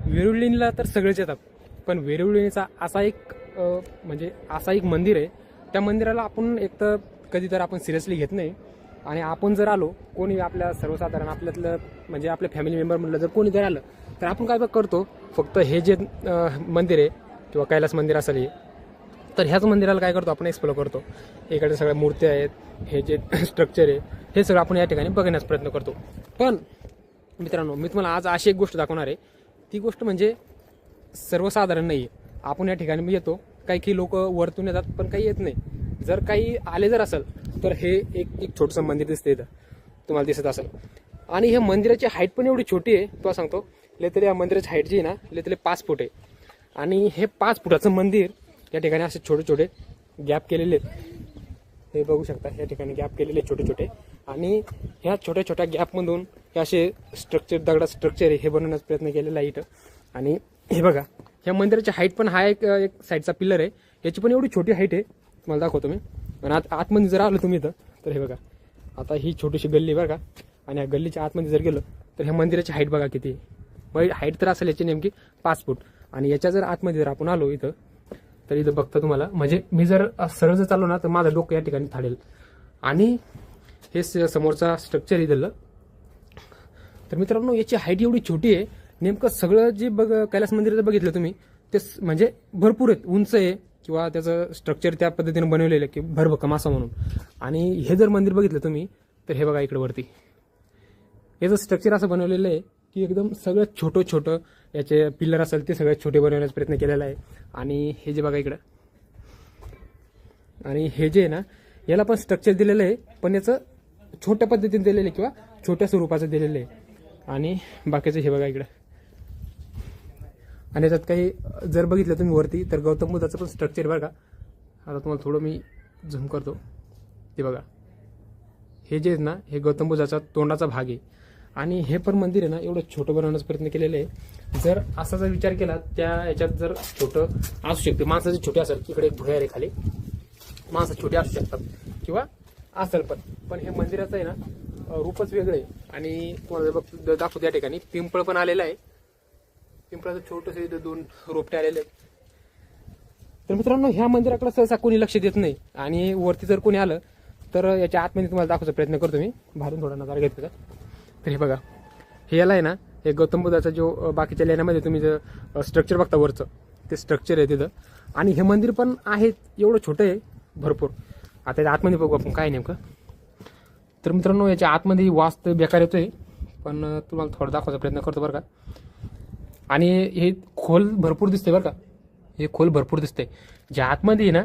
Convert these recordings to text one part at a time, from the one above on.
वेरूळ लेणीला तर सगळेच येतात, पण वेरूळ लेणीचा असा एक म्हणजे असा एक मंदिर आहे, त्या मंदिराला आपण एक तर कधी तर आपण सिरियसली घेत नाही. आणि आपण जर आलो, कोणी आपल्या सर्वसाधारण आपल्यातलं म्हणजे आपल्या फॅमिली मेंबर म्हणलं जर कोणी जर आलं, तर आपण काय करतो, फक्त हे जे मंदिर आहे किंवा कैलास मंदिर असेल हे, तर ह्याच मंदिराला काय करतो आपण एक्सप्लोर करतो. इकडे सगळ्या मूर्त्या आहेत, हे जे स्ट्रक्चर आहे हे सगळं आपण या ठिकाणी बघण्याचा प्रयत्न करतो. पण मित्रांनो, मी तुम्हाला आज अशी एक गोष्ट दाखवणार आहे, ती गोष्ट म्हणजे सर्वसाधारण नाही आहे. आपण या ठिकाणी येतो, काही लोक वरतून येतात पण काही येत नाही. जर काही आले जर असेल तर हे एक छोटंसं मंदिर दिसते इथं, तुम्हाला दिसत असेल. आणि हे मंदिराची हाईट पण एवढी छोटी आहे, तुला सांगतो तरी या मंदिराची हाईट जी आहे ना तरी 5 फूट आहे. आणि हे 5 फुटाचं मंदिर या ठिकाणी असे छोटे छोटे गॅप केलेले आहेत, हे बघू शकता. या ठिकाणी गॅप केलेले छोटे छोटे, आणि ह्या छोट्या छोट्या गॅपमधून हे असे दगडाचं स्ट्रक्चर आहे हे बनवण्याचा प्रयत्न केलेला आहे इथं. आणि हे बघा, ह्या मंदिराची हाईट पण हा एक साईडचा पिलर आहे, याची पण एवढी छोटी हाईट आहे, तुम्हाला दाखवतो मी. आणि आतमध्ये जर आलो तुम्ही इथं तर हे बघा, आता ही छोटीशी गल्ली बघा का, आणि या गल्लीच्या आतमध्ये जर गेलो तर ह्या मंदिराची हाईट बघा किती आहे. मग हाईट तर असेल याची नेमकी 5 फूट. आणि याच्या जर आतमध्ये जर आपण आलो इथं, तर इथं बघता तुम्हाला, म्हणजे मी जर सरळ जर चाललो ना तर माझं डोकं या ठिकाणी थाडेल. आणि हे समोरचा स्ट्रक्चर इथलं, तर मित्रांनो याची हाईट एवढी छोटी आहे, नेमकं सगळं जे कैलास मंदिर बघितलं तुम्ही ते म्हणजे भरपूर आहेत, उंच आहे, किंवा त्याचं स्ट्रक्चर त्या पद्धतीने बनवलेलं आहे की भरभक्कम असं म्हणून. आणि हे जर मंदिर बघितलं तुम्ही तर हे बघा इकडे वरती, याचं स्ट्रक्चर असं बनवलेलं आहे की एकदम सगळं छोटं छोटं, याचे पिलर असेल ते सगळ्यात छोटे बनवण्याचा प्रयत्न केलेला आहे. आणि हे जे बघा इकडं, आणि हे जे आहे ना याला पण स्ट्रक्चर दिलेलं आहे, पण याचं छोट्या पद्धतीने दिलेलं आहे किंवा छोट्या स्वरूपाचं दिलेलं आहे. आणि बाकीचं हे बघा इकडं, आणि याच्यात काही जर बघितलं तुम्ही वरती तर गौतम बुद्धाचं पण स्ट्रक्चर बघा. आता तुम्हाला थोडं मी झूम करतो, ते बघा, हे जे आहेत ना हे गौतम बुद्धाचा तोंडाचा भाग आहे. आणि हे पण मंदिर आहे ना एवढं छोटं बनवण्याचा प्रयत्न केलेलं आहे. जर असा जर विचार केला, त्या याच्यात जर छोटं असू शकते, माणसाचे छोटे असेल, इकडे एक भुयार आहे खाली, माणसं छोटे असू शकतात किंवा असेल, पण हे मंदिराचं आहे ना रूपच वेगळं आहे. आणि तुम्हाला दाखवतो या ठिकाणी पिंपळ पण आलेलं आहे, पिंपळाचं छोटंसं इथं 2 रोपटे आलेले आहेत. तर मित्रांनो, ह्या मंदिराकडे सहसा कोणी लक्ष देत नाही. आणि वरती जर कोणी आलं तर याच्या आतमध्ये तुम्हाला दाखवायचा प्रयत्न करतो मी, बाहेरून थोडा नजारा घेतला. तर हे बघा, हे याला आहे ना हे गौतम बुद्धाचा जो बाकीच्या लेण्यामध्ये तुम्ही जर स्ट्रक्चर बघता वरचं, ते स्ट्रक्चर आहे तिथं. आणि हे मंदिर पण आहे एवढं छोटं आहे भरपूर. आता याच्या आतमध्ये बघू आपण काय नेमकं. तर मित्रांनो, याच्या आतमध्ये वास तर बेकार येतोय, पण तुम्हाला थोडं दाखवायचा प्रयत्न करतो बरं का. आणि हे खोल भरपूर दिसतंय बरं का, हे खोल भरपूर दिसतंय. ज्या आतमध्ये ना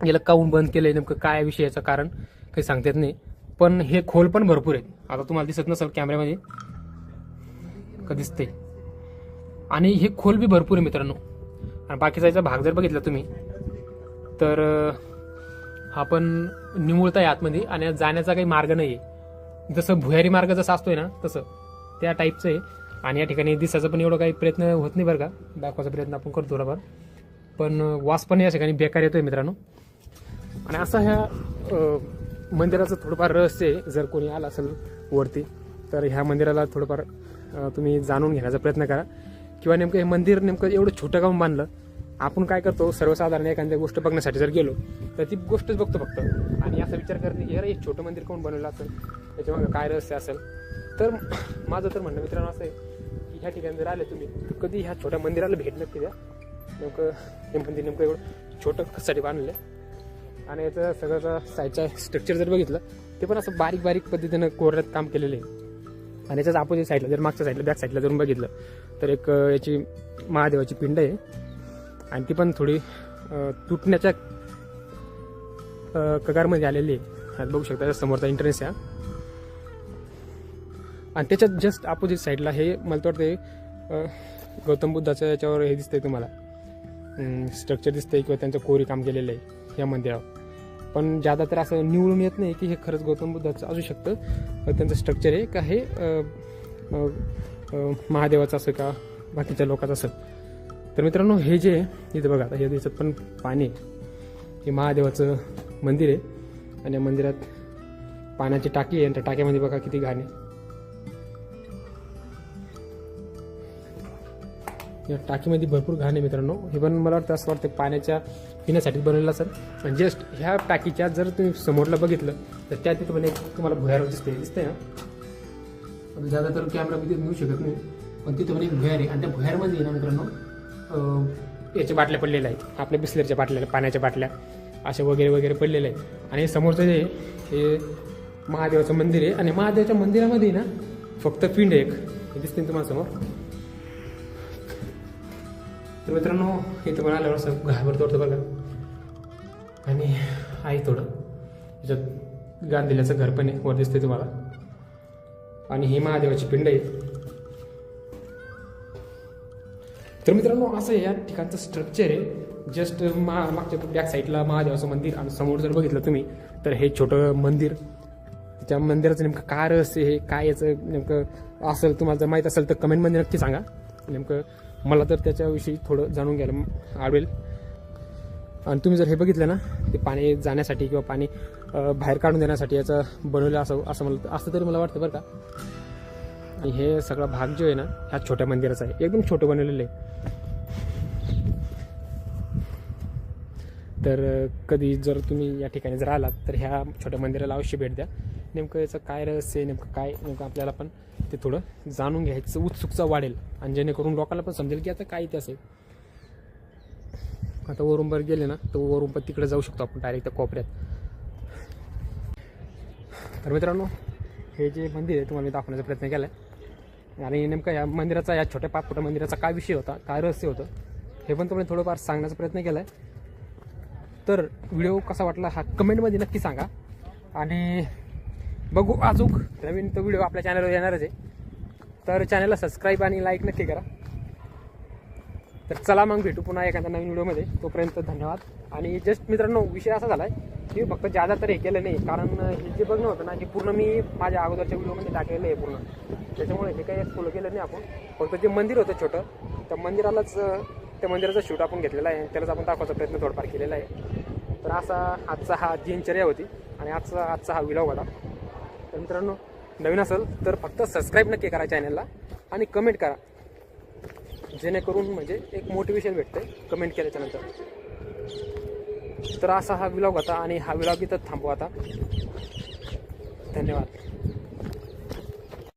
याला काऊन बंद केलंय, नेमकं काय विषयाचं कारण काही सांगता येत नाही, पण हे खोल पण भरपूर आहे. आता तुम्हाला दिसत नसेल कॅमेऱ्यामध्ये का दिसते. आणि हे खोल बी भरपूर आहे मित्रांनो. आणि बाकीचा याचा भाग जर बघितला तुम्ही तर हा पण निमुळता आहे आतमध्ये, आणि जाण्याचा काही मार्ग नाही आहे. जसं भुयारी मार्ग जसा असतोय ना तसं त्या टाईपचं आहे. आणि या ठिकाणी दिसायचा पण एवढं काही प्रयत्न होत नाही बरं का, दाखवायचा प्रयत्न आपण करतो थोडाफार, पण वास पण या ठिकाणी बेकार येतोय मित्रांनो. आणि असं ह्या मंदिराचं थोडंफार रहस्य आहे. जर कोणी आलं असेल वरती तर ह्या मंदिराला थोडंफार तुम्ही जाणून घेण्याचा प्रयत्न करा. किंवा नेमकं हे मंदिर नेमकं एवढं छोटं काऊन बांधलं. आपण काय करतो, सर्वसाधारण एखाद्या गोष्ट बघण्यासाठी जर गेलो तर ती गोष्टच बघतो फक्त, आणि असा विचार करते की हे छोटं मंदिर कोण बनवलं असेल, त्याच्यामागे काय रहस्य असेल. तर माझं तर म्हणणं मित्रांनो असं आहे की ह्या ठिकाणी जर आले तुम्ही तर कधी ह्या छोट्या मंदिराला भेट नक्की द्या. नेमकं हे मंदिर नेमकं एवढं छोटं कशासाठी बांधलं. आणि याचं सगळं साईडचं स्ट्रक्चर जर बघितलं ते पण असं बारीक बारीक पद्धतीनं कोरड्यात काम केलेलं आहे. आणि याच्याच अपोजिट साईडला जर मागच्या साईडला बॅक साईडला जर बघितलं तर एक याची महादेवाची पिंड आहे, आणि ती पण थोडी तुटण्याच्या कगारमध्ये आलेली आहे. बघू शकता समोरचा एंट्रन्स आहे. आणि त्याच्यात जस्ट अपोजिट साईडला हे मला वाटतं गौतम बुद्धाचं याच्यावर हे दिसतंय तुम्हाला स्ट्रक्चर दिसतंय, किंवा त्यांचं कोरी काम केलेलं आहे या मंदिरावर. पण ज्यादा तर असं निवडून येत नाही की हे खरंच गौतम बुद्धाचं असू शकतं, त्यांचं स्ट्रक्चर आहे का हे महादेवाचं असं का बाकीच्या लोकांचं असेल. तर मित्रांनो, हे जे इथं बघा, आता हे दिसत पण पाणी आहे, हे महादेवाचं मंदिर आहे. आणि या मंदिरात पाण्याची टाकी आहे, आणि त्या टाक्यामध्ये बघा किती घाण आहे. या टाकीमध्ये भरपूर घाण आहे मित्रांनो. हे पण मला वाटतं असं वाटतं पाण्याच्या पिण्यासाठी बनवलेलं असेल. आणि जस्ट ह्या टाकीच्या जर तुम्ही समोरला बघितलं तर त्या तिथं पण एक तुम्हाला भुयार दिसते ना. आता ज्यादा तर कॅमेरामध्ये मिळू शकत नाही, पण तिथं पण एक भुयार आहे. आणि त्या भुयारमध्ये ना मित्रांनो याच्या बाटल्या पडलेल्या आहेत, आपल्या बिस्लरीच्या बाटल्या, पाण्याच्या बाटल्या अशा वगैरे वगैरे पडलेल्या आहेत. आणि समोरचं जे हे महादेवाचं मंदिर आहे. आणि महादेवाच्या मंदिरामध्ये ना फक्त पिंड एक दिसते तुम्हाला समोर. तर मित्रांनो इथं पण आल्यावर असं घाबरतो वाटतं बघा. आणि आहे थोडं त्याच्यात गांधील्याचं घर पण आहे, वर दिसते तुम्हाला. आणि ही महादेवाची पिंड आहे. तर मित्रांनो असं या ठिकाणचं स्ट्रक्चर आहे. जस्ट मागच्या बॅक साईडला महादेवाचं मंदिर आणि समोर जर बघितलं तुम्ही तर हे छोटं मंदिर. त्या मंदिराचं नेमकं काय रहस्य आहे, काय याचं नेमकं असेल तुम्हाला जर माहीत असेल तर कमेंटमध्ये नक्की सांगा. नेमकं मला तर त्याच्याविषयी थोडं जाणून घ्यायला आवडेल. आणि तुम्ही जर हे बघितलं ना ते पाणी जाण्यासाठी किंवा पाणी बाहेर काढून देण्यासाठी याचं बनवलं असं तरी मला वाटतं बरं का. आणि हे सगळा भाग जो आहे ना ह्या छोट्या मंदिराचा आहे, एकदम छोटं बनवलेलं आहे. तर कधी जर तुम्ही या ठिकाणी जर आलात तर ह्या छोट्या मंदिराला अवश्य भेट द्या. नेमकं याचं काय रहस्य आहे, नेमकं आपल्याला पण ते थोडं जाणून घ्यायचं उत्सुकता वाढेल. आणि जेणेकरून लोकांना पण समजेल की आता काय इतिहास आहे. आता वरून गेले ना तर वरून पण तिकडे जाऊ शकतो आपण डायरेक्ट त्या कोपऱ्यात. तर मित्रांनो हे जे मंदिर आहे तुम्हाला मी दाखवण्याचा प्रयत्न केला आहे. आणि नेमकं या मंदिराचा, या छोट्या 5 फुटा मंदिराचा काय विषय होता, काय रहस्य होतं हे पण तुम्हाला थोडंफार सांगण्याचा प्रयत्न केला आहे. तर व्हिडिओ कसा वाटला हा कमेंटमध्ये नक्की सांगा. आणि बघू अजून नवीन तो व्हिडिओ आपल्या चॅनलवर येणारच आहे. तर चॅनलला सबस्क्राईब आणि लाईक नक्की करा. तर चला मग भेटू पुन्हा एखाद्या नवीन व्हिडिओमध्ये. तोपर्यंत धन्यवाद. आणि जस्ट मित्रांनो विषय असा झाला आहे की फक्त जादा तर हे केलं नाही, कारण हे जे बघणं होतं ना हे पूर्ण मी माझ्या अगोदरच्या व्हिडिओमध्ये टाकलेलं आहे पूर्ण. त्याच्यामुळे हे काही फॉलो केलं नाही आपण. फक्त जे मंदिर होतं छोटं त्या मंदिरालाच, त्या मंदिराचा शूट आपण घेतलेला आहे, त्यालाच आपण दाखवायचा प्रयत्न थोडाफार केलेला आहे. तर असा आजचा हा दिनचर्या होती आणि आजचा हा व्हिडिओ होता. तर मित्रांनो नवीन असेल तर फक्त सबस्क्राईब नक्की करा चॅनलला आणि कमेंट करा, जेणेकरून म्हणजे एक मोटिवेशन भेटते कमेंट केल्याच्यानंतर. तर असा हा व्हिडिओ होता आणि हा व्हिडिओ इथं थांबवा आता. धन्यवाद.